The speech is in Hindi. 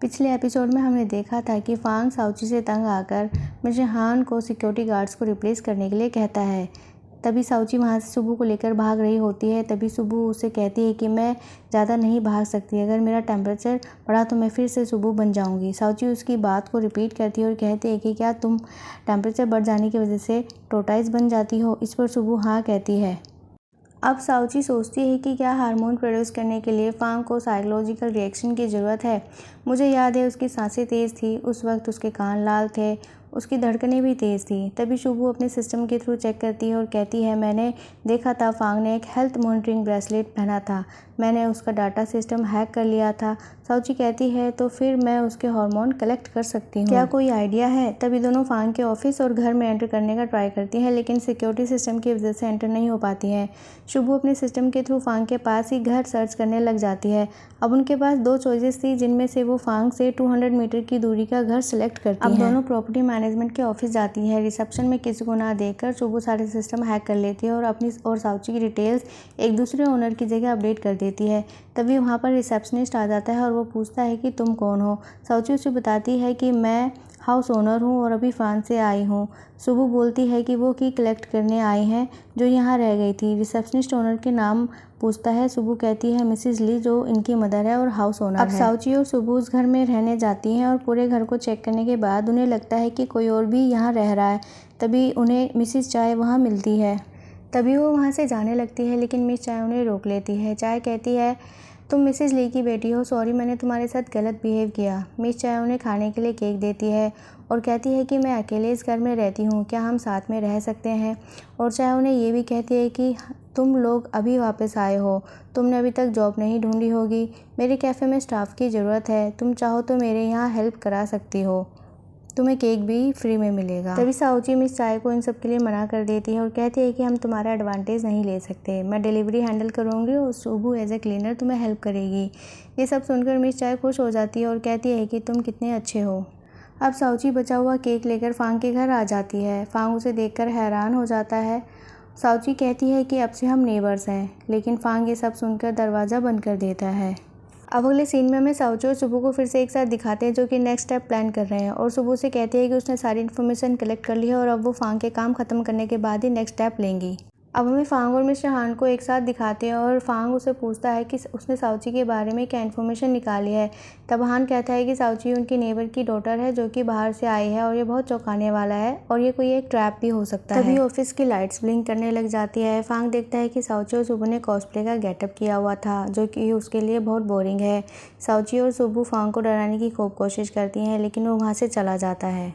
पिछले एपिसोड में हमने देखा था कि फांग साउची से तंग आकर मिस्टर हान को सिक्योरिटी गार्ड्स को रिप्लेस करने के लिए कहता है। तभी साउची वहाँ से सुबू को लेकर भाग रही होती है। तभी सुबू उसे कहती है कि मैं ज़्यादा नहीं भाग सकती, अगर मेरा टेम्परेचर बढ़ा तो मैं फिर से सुबू बन जाऊँगी। साउची उसकी बात को रिपीट करती है और कहती है कि क्या तुम टेम्परेचर बढ़ जाने की वजह से टोर्टॉइस बन जाती हो। इस पर सुबू हाँ कहती है। अब साउची सोचती है कि क्या हार्मोन प्रोड्यूस करने के लिए फांग को साइकोलॉजिकल रिएक्शन की ज़रूरत है। मुझे याद है उसकी सांसें तेज़ थी, उस वक्त उसके कान लाल थे, उसकी धड़कनें भी तेज़ थी। तभी शुभू अपने सिस्टम के थ्रू चेक करती है और कहती है, मैंने देखा था फांग ने एक हेल्थ मॉनिटरिंग ब्रेसलेट पहना था, मैंने उसका डाटा सिस्टम हैक कर लिया था। साउची कहती है, तो फिर मैं उसके हार्मोन कलेक्ट कर सकती हूँ, क्या कोई आइडिया है। तभी दोनों फांग के ऑफिस और घर में एंटर करने का ट्राई करती हैं, लेकिन सिक्योरिटी सिस्टम की वजह से एंटर नहीं हो पाती हैं। शुभू अपने सिस्टम के थ्रू फांग के पास ही घर सर्च करने लग जाती है। अब उनके पास 2 चॉइसेस थी, जिनमें से वो फांग से 200 मीटर की दूरी का घर सिलेक्ट करती हैं। अब दोनों प्रॉपर्टी मैनेजमेंट के ऑफिस जाती है। रिसेप्शन में किसी को ना देखकर शुभू सारे सिस्टम हैक कर लेती है और अपनी और साउची की डिटेल्स एक दूसरे ओनर की जगह अपडेट कर देती है। तभी वहाँ पर रिसेप्शनिस्ट आ जाता है और वो पूछता है कि तुम कौन हो। साउची उसे बताती है कि मैं हाउस ओनर हूँ और अभी फ्रांस से आई हूँ। सुबू बोलती है कि वो की कलेक्ट करने आई हैं जो यहाँ रह गई थी। रिसेप्शनिस्ट ओनर के नाम पूछता है। सुबू कहती है मिसेस ली, जो इनकी मदर है और हाउस ओनर है। अब साउची और सुबू उस घर में रहने जाती हैं और पूरे घर को चेक करने के बाद उन्हें लगता है कि कोई और भी यहाँ रह रहा है। तभी उन्हें मिसेस चाय वहाँ मिलती है। तभी वो वहाँ से जाने लगती है, लेकिन मिस चाय उन्हें रोक लेती है। चाय कहती है, तुम मिसेस ली की बेटी हो, सॉरी मैंने तुम्हारे साथ गलत बिहेव किया। मिस चाय उन्हें खाने के लिए केक देती है और कहती है कि मैं अकेले इस घर में रहती हूँ, क्या हम साथ में रह सकते हैं। और चाय उन्हें ये भी कहती है कि तुम लोग अभी वापस आए हो, तुमने अभी तक जॉब नहीं ढूंढी होगी, मेरे कैफ़े में स्टाफ की ज़रूरत है, तुम चाहो तो मेरे यहाँ हेल्प करा सकती हो, तुम्हें केक भी फ्री में मिलेगा। तभी साउची मिस चाय को इन सब के लिए मना कर देती है और कहती है कि हम तुम्हारा एडवांटेज नहीं ले सकते, मैं डिलीवरी हैंडल करूँगी और सुबू एज ए क्लीनर तुम्हें हेल्प करेगी। ये सब सुनकर मिस चाय खुश हो जाती है और कहती है कि तुम कितने अच्छे हो। अब साउची बचा हुआ केक लेकर फांग के घर आ जाती है। फांग उसे देखकर हैरान हो जाता है। साउची कहती है कि अब से हम नेबर्स हैं, लेकिन फांग ये सब सुनकर दरवाज़ा बंद कर देता है। अब अगले सीन में हमें साउची और सुबू को फिर से एक साथ दिखाते हैं, जो कि नेक्स्ट स्टेप प्लान कर रहे हैं। और सुबू से कहते हैं कि उसने सारी इन्फॉर्मेशन कलेक्ट कर ली है और अब वो फांग के काम खत्म करने के बाद ही नेक्स्ट स्टेप लेंगी। अब हमें फांग और मिस्टर हान को एक साथ दिखाते हैं और फांग उसे पूछता है कि उसने साउची के बारे में क्या इन्फॉर्मेशन निकाली है। तब हान कहता है कि साउची उनकी नेबर की डॉटर है, जो कि बाहर से आई है और ये बहुत चौंकाने वाला है और ये कोई एक ट्रैप भी हो सकता है। तभी ऑफिस की लाइट्स ब्लिंक करने लग जाती है। फांग देखता है कि साउची और सुबू ने कॉस्प्ले का गेटअप किया हुआ था, जो कि उसके लिए बहुत बोरिंग है। साउची और सुबू फांग को डराने की खूब कोशिश करती हैं, लेकिन वो वहाँ से चला जाता है।